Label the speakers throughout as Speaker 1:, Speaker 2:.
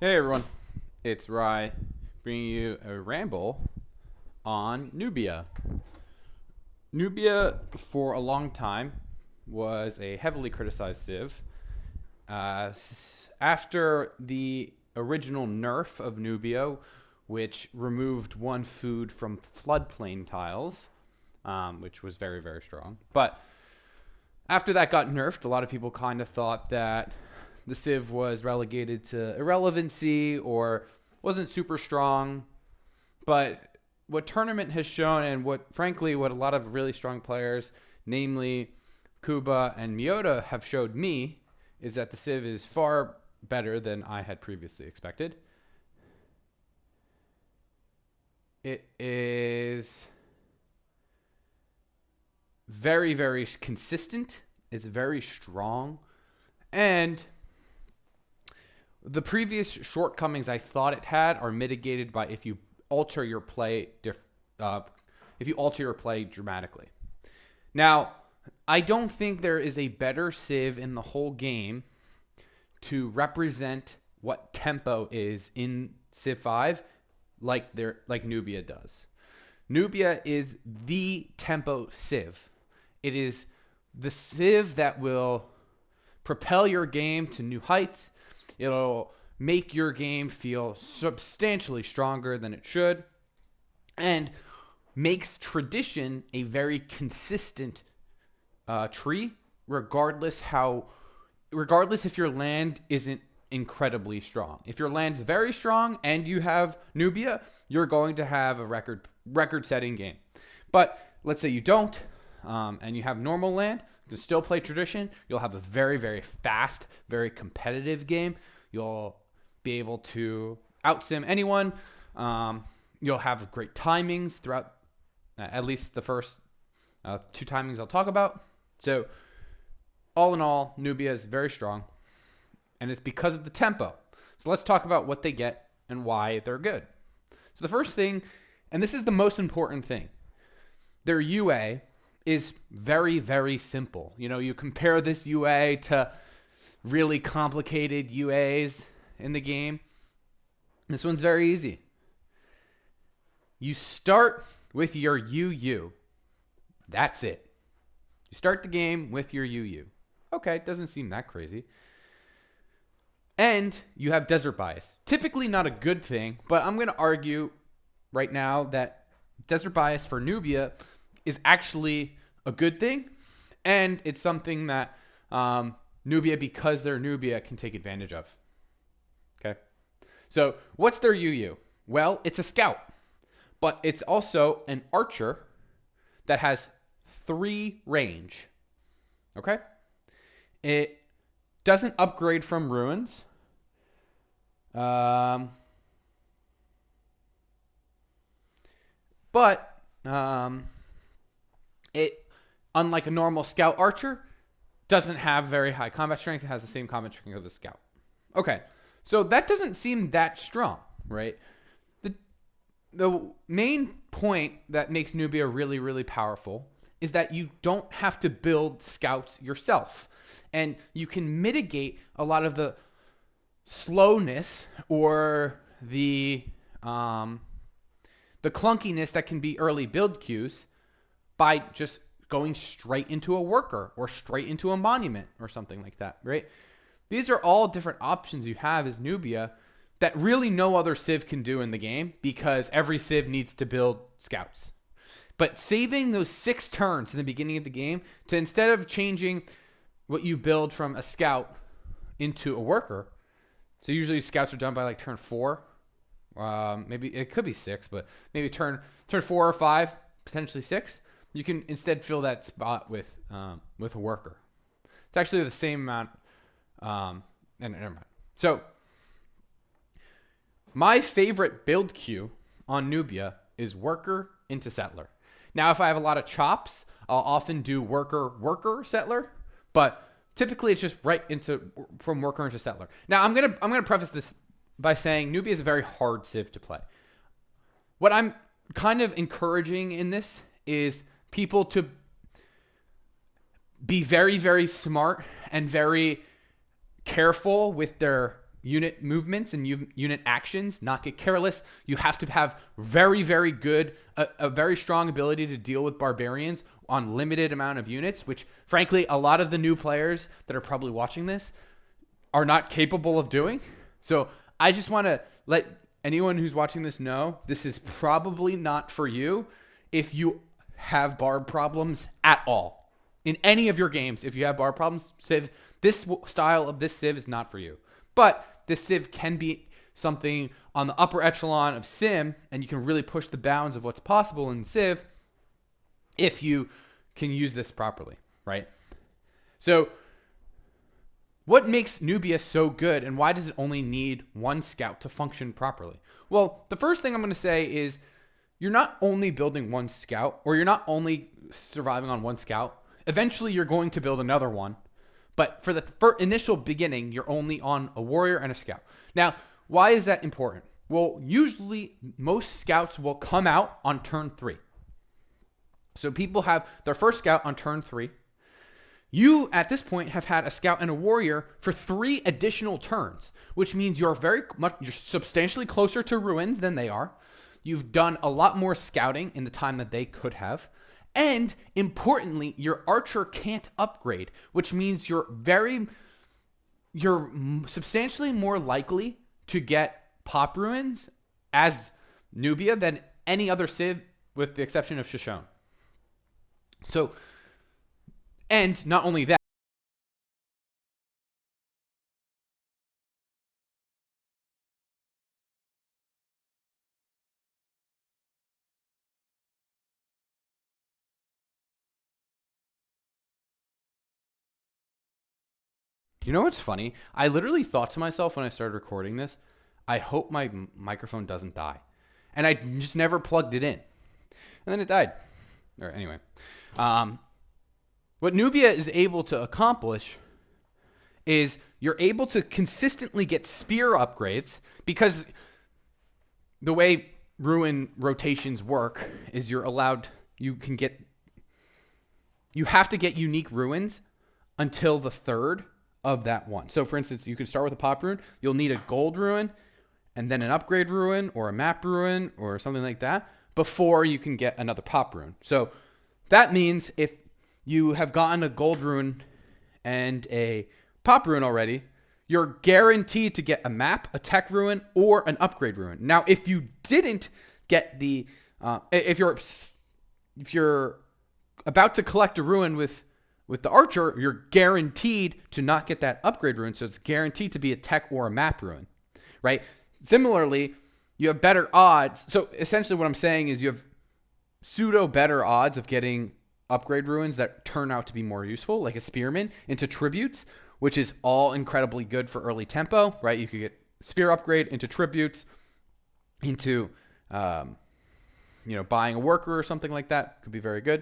Speaker 1: Hey everyone, it's Rye bringing you a ramble on Nubia. Nubia, for a long time, was a heavily criticized civ. After the original nerf of Nubia, which removed one food from floodplain tiles, which was very, very strong. But after that got nerfed, a lot of people kind of thought that the Civ was relegated to irrelevancy or wasn't super strong. But what tournament has shown, and frankly, what a lot of really strong players, namely Kuba and Miota, have showed me, is that the Civ is far better than I had previously expected. It is very, very consistent. It's very strong. And the previous shortcomings I thought it had are mitigated by if you alter your play dramatically. Now, I don't think there is a better civ in the whole game to represent what tempo is in Civ 5 like Nubia does. Nubia is the tempo civ. It is the civ that will propel your game to new heights. It'll make your game feel substantially stronger than it should, and makes tradition a very consistent tree, regardless if your land isn't incredibly strong. If your land's very strong and you have Nubia, you're going to have a record-setting game. But let's say you don't, and you have normal land, you can still play tradition. You'll have a very, very fast, very competitive game. You'll be able to outsim anyone. You'll have great timings throughout, at least the first two timings I'll talk about. So, all in all, Nubia is very strong, and it's because of the tempo. So let's talk about what they get and why they're good. So the first thing, and this is the most important thing, their UA is very, very simple. You know, you compare this UA to really complicated UAs in the game. This one's very easy. You start with your UU. That's it. You start the game with your UU. Okay, it doesn't seem that crazy. And you have desert bias. Typically not a good thing, but I'm going to argue right now that desert bias for Nubia is actually a good thing, and it's something that Nubia, because they're Nubia, can take advantage of. Okay? So what's their UU? Well, it's a scout, but it's also an archer that has 3 range. Okay? It doesn't upgrade from ruins. But it, unlike a normal scout archer, doesn't have very high combat strength. It has the same combat strength of the scout. Okay, so that doesn't seem that strong, right? The main point that makes Nubia really, really powerful is that you don't have to build scouts yourself. And you can mitigate a lot of the slowness or the clunkiness that can be early build queues by just going straight into a worker or straight into a monument or something like that, right? These are all different options you have as Nubia that really no other civ can do in the game, because every civ needs to build scouts. But saving those 6 turns in the beginning of the game to, instead of changing what you build from a scout into a worker, so usually scouts are done by like turn 4. Maybe it could be 6, but maybe turn 4 or 5, potentially 6. You can instead fill that spot with a worker. It's actually the same amount. And never mind. So my favorite build queue on Nubia is worker into settler. Now, if I have a lot of chops, I'll often do worker settler, but typically it's just from worker into settler. Now, I'm gonna preface this by saying Nubia is a very hard civ to play. What I'm kind of encouraging in this is people to be very, very smart and very careful with their unit movements and unit actions, not get careless. You have to have very, very good, a very strong ability to deal with barbarians on limited amount of units, which frankly, a lot of the new players that are probably watching this are not capable of doing. So I just want to let anyone who's watching this know this is probably not for you if you have barb problems at all. In any of your games, if you have barb problems, Civ, this style of this Civ is not for you. But this Civ can be something on the upper echelon of Sim, and you can really push the bounds of what's possible in Civ if you can use this properly, right? So what makes Nubia so good, and why does it only need one scout to function properly? Well, the first thing I'm going to say is you're not only building one scout, or you're not only surviving on one scout. Eventually, you're going to build another one. But for the initial beginning, you're only on a warrior and a scout. Now, why is that important? Well, usually most scouts will come out on turn 3. So people have their first scout on turn 3. You, at this point, have had a scout and a warrior for 3 additional turns, which means you're substantially closer to ruins than they are. You've done a lot more scouting in the time that they could have. And importantly, your archer can't upgrade, which means you're substantially more likely to get pop ruins as Nubia than any other Civ, with the exception of Shoshone. So, and not only that, you know what's funny? I literally thought to myself when I started recording this, I hope my microphone doesn't die. And I just never plugged it in. And then it died. Or anyway. What Nubia is able to accomplish is you're able to consistently get spear upgrades, because the way ruin rotations work is you have to get unique ruins until the 3rd of that one. So for instance, you can start with a pop ruin. You'll need a gold ruin and then an upgrade ruin or a map ruin or something like that before you can get another pop ruin. So that means if you have gotten a gold ruin and a pop ruin already, you're guaranteed to get a map, a tech ruin, or an upgrade ruin. Now, if you didn't get the, if you're about to collect a ruin with the archer, you're guaranteed to not get that upgrade ruin. So it's guaranteed to be a tech or a map ruin, right? Similarly, you have better odds. So essentially what I'm saying is you have pseudo better odds of getting upgrade ruins that turn out to be more useful, like a spearman, into tributes, which is all incredibly good for early tempo, right? You could get spear upgrade into tributes, into, buying a worker or something like that. Could be very good.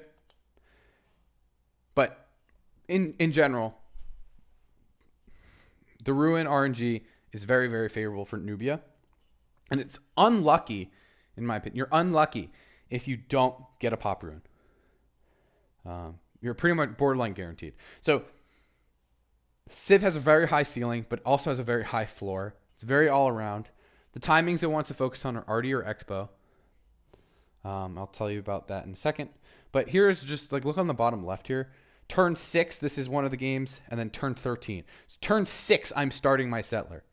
Speaker 1: But in general, the ruin RNG is very, very favorable for Nubia. And it's unlucky, in my opinion. You're unlucky if you don't get a pop ruin. You're pretty much borderline guaranteed. So Civ has a very high ceiling, but also has a very high floor. It's very all around. The timings it wants to focus on are Arty or Expo. I'll tell you about that in a second. But here's just like, look on the bottom left here. Turn 6, this is one of the games, and then turn 13. So turn 6, I'm starting my settler,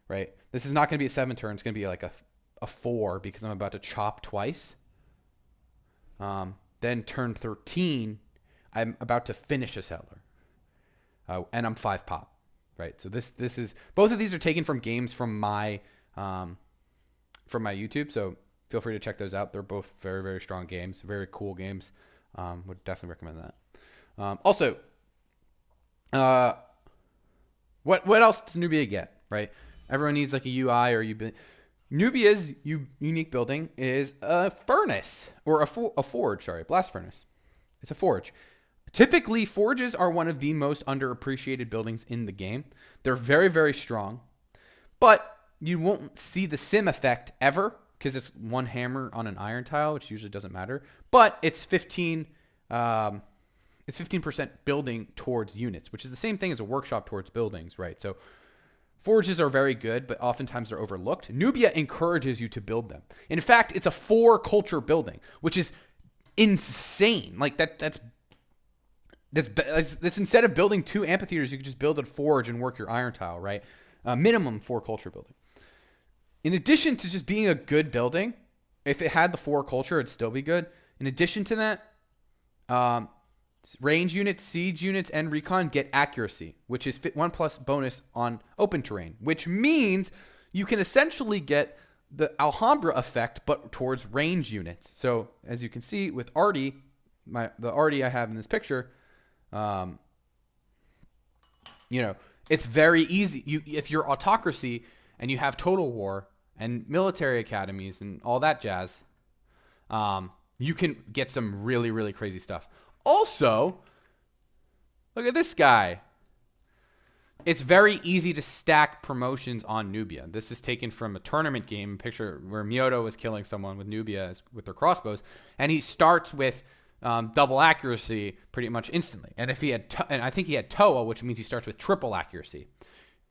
Speaker 1: right? This is not going to be a 7 turn. It's going to be like a 4 because I'm about to chop twice. Then turn 13, I'm about to finish a settler. And I'm 5 pop, right? So this is, both of these are taken from games from my YouTube. So feel free to check those out. They're both very, very strong games, very cool games. Would definitely recommend that. Also, what else does Nubia get, right? Everyone needs like a UI or Nubia's unique building is a furnace or a forge, blast furnace. It's a forge. Typically, forges are one of the most underappreciated buildings in the game. They're very, very strong, but you won't see the sim effect ever because it's one hammer on an iron tile, which usually doesn't matter. But it's 15% building towards units, which is the same thing as a workshop towards buildings, right? So Forages are very good, but oftentimes they're overlooked. Nubia encourages you to build them. In fact, it's a 4 culture building, which is insane. Like that's instead of building 2 amphitheaters, you could just build a forge and work your iron tile, right? Minimum 4 culture building. In addition to just being a good building, if it had the 4 culture, it'd still be good. In addition to that, range units, siege units, and recon get accuracy, which is 1+ bonus on open terrain, which means you can essentially get the Alhambra effect, but towards range units. So as you can see with Artie, the Artie I have in this picture, it's very easy. If you're autocracy and you have total war and military academies and all that jazz, you can get some really, really crazy stuff. Also, look at this guy. It's very easy to stack promotions on Nubia. This is taken from a tournament game, picture where Myoto was killing someone with Nubia with their crossbows, and he starts with double accuracy pretty much instantly. And if he had, and I think he had Toa, which means he starts with triple accuracy.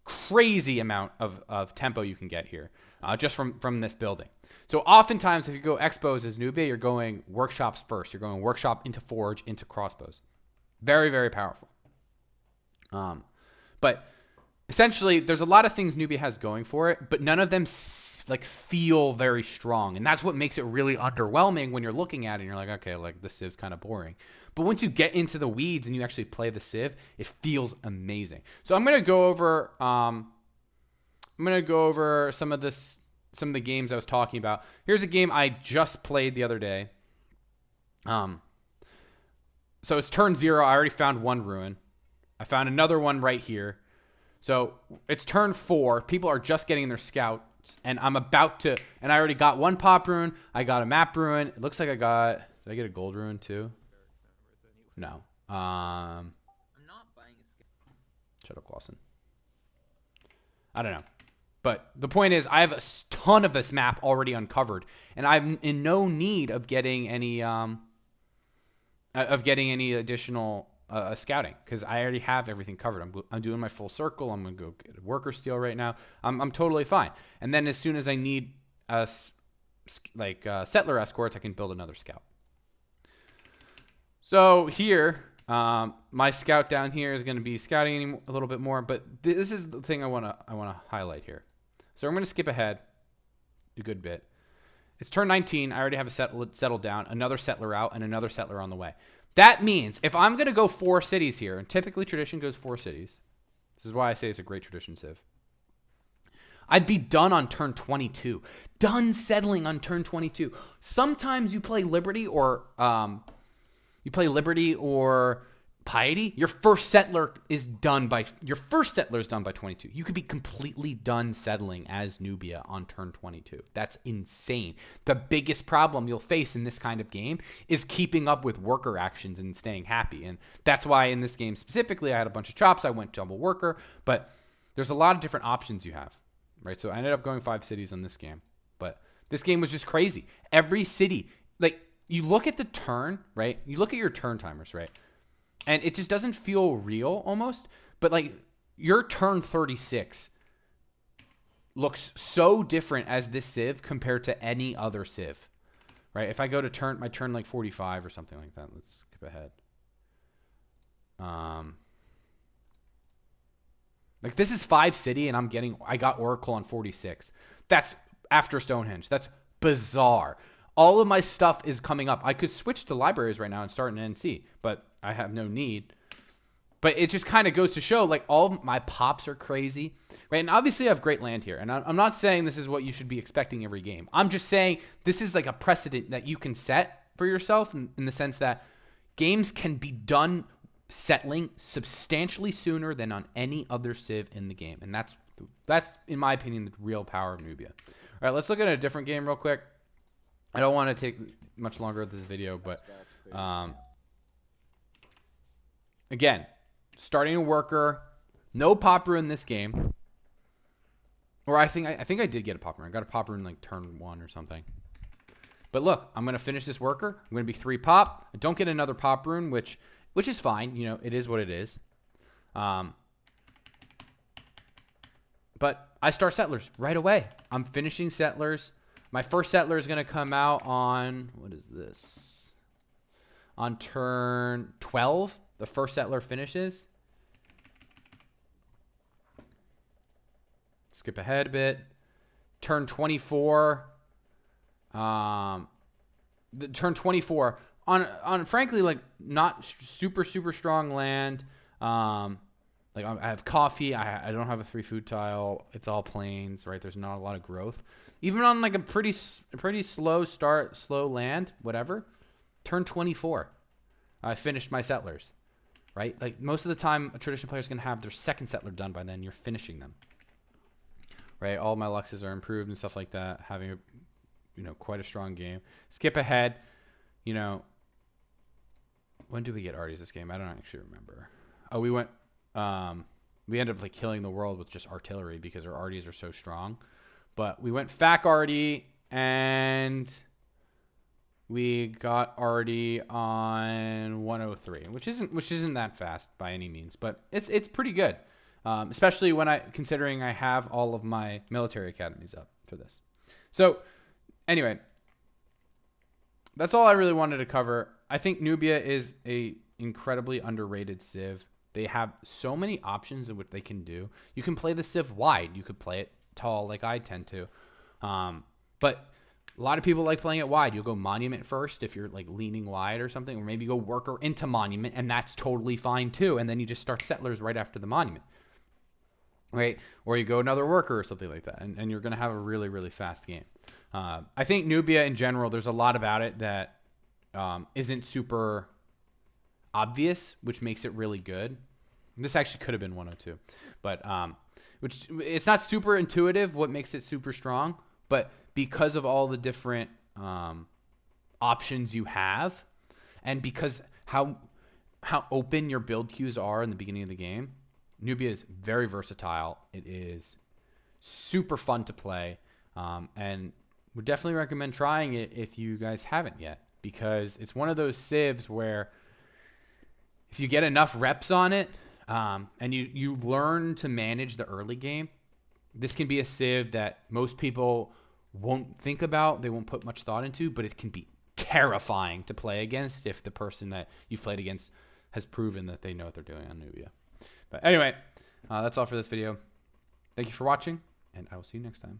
Speaker 1: Crazy amount of tempo you can get here, just from this building. So oftentimes, if you go expos as Nubia, you're going workshops first. You're going workshop into forge into crossbows. Very, very powerful. But essentially, there's a lot of things Nubia has going for it, but none of them feel very strong, and that's what makes it really underwhelming when you're looking at it and you're like, okay, like the Civ's kind of boring. But once you get into the weeds and you actually play the Civ, it feels amazing. So I'm gonna go over some of the games I was talking about. Here's a game I just played the other day. So it's turn 0. I already found 1 ruin. I found another one right here. So it's turn 4. People are just getting their scouts, and I'm about to, and I already got 1 pop rune. I got a map rune. It looks like did I get a gold rune too? No. I'm not buying a scout. Shut up, Clausen. I don't know. But the point is, I have a ton of this map already uncovered, and I'm in no need of getting any additional scouting, because I already have everything covered. I'm doing my full circle. I'm gonna go get a worker steal right now. I'm totally fine. And then as soon as I need settler escorts, I can build another scout. So here, my scout down here is going to be scouting a little bit more, but this is the thing I want to highlight here. So I'm going to skip ahead a good bit. It's turn 19. I already have a settled down, another settler out, and another settler on the way. That means if I'm going to go 4 cities here, and typically tradition goes 4 cities. This is why I say it's a great tradition civ. I'd be done on turn 22. Done settling on turn 22. Sometimes you play Liberty or Piety. Your first settler is done by 22. You could be completely done settling as Nubia on turn 22. That's insane. The biggest problem you'll face in this kind of game is keeping up with worker actions and staying happy. And that's why in this game specifically, I had a bunch of chops. I went double worker, but there's a lot of different options you have, right? So I ended up going 5 cities on this game, but this game was just crazy. Every city, like you look at the turn, right? You look at your turn timers, right? And it just doesn't feel real almost, but like your turn 36 looks so different as this civ compared to any other civ, right? If I go to my turn like 45 or something like that, let's skip ahead. Like this is 5 city and I got Oracle on 46. That's after Stonehenge. That's bizarre. All of my stuff is coming up. I could switch to libraries right now and start an NC, but I have no need. But it just kind of goes to show, like, all of my pops are crazy, right? And obviously I have great land here. And I'm not saying this is what you should be expecting every game. I'm just saying this is like a precedent that you can set for yourself in the sense that games can be done settling substantially sooner than on any other civ in the game. And that's in my opinion, the real power of Nubia. All right, let's look at a different game real quick. I don't want to take much longer with this video, but again, starting a worker, no popper in this game. Or I think I did get a popper. I got a popper in like turn 1 or something. But look, I'm gonna finish this worker. I'm gonna be 3 pop. I don't get another pop rune, which is fine. You know, it is what it is. But I start Settlers right away. I'm finishing Settlers. My first Settler is going to come out on, what is this? On turn 12, the first Settler finishes. Skip ahead a bit. Turn 24. Turn 24 on frankly like not super strong land. Like I have coffee. I don't have a 3 food tile. It's all plains, right? There's not a lot of growth. Even on like a pretty slow start, slow land, whatever. Turn 24, I finished my Settlers, right? Like most of the time, a traditional player is gonna have their second Settler done by then. You're finishing them, right? All my Luxes are improved and stuff like that. Having a quite a strong game. Skip ahead. When did we get Arties this game? I don't actually remember. Oh, we went. We ended up like killing the world with just artillery because our Arties are so strong. But we went Fac Artie and we got Artie on 103, which isn't that fast by any means, but it's pretty good. Especially considering I have all of my military academies up for this. So anyway, that's all I really wanted to cover. I think Nubia is a incredibly underrated civ. They have so many options of what they can do. You can play the civ wide. You could play it tall like I tend to. But a lot of people like playing it wide. You'll go Monument first if you're like leaning wide or something, or maybe go Worker into Monument, and that's totally fine too. And then you just start Settlers right after the Monument. Right? Or you go another Worker or something like that, and you're going to have a really fast game. I think Nubia in general, there's a lot about it that isn't super obvious, which makes it really good. This actually could have been 102, but which it's not super intuitive what makes it super strong, but because of all the different options you have, and because how open your build queues are in the beginning of the game, Nubia is very versatile. It is super fun to play, and would definitely recommend trying it if you guys haven't yet, because it's one of those civs where if you get enough reps on it, and you learn to manage the early game, this can be a civ that most people won't think about, they won't put much thought into, but it can be terrifying to play against if the person that you've played against has proven that they know what they're doing on Nubia. But anyway, that's all for this video. Thank you for watching, and I will see you next time.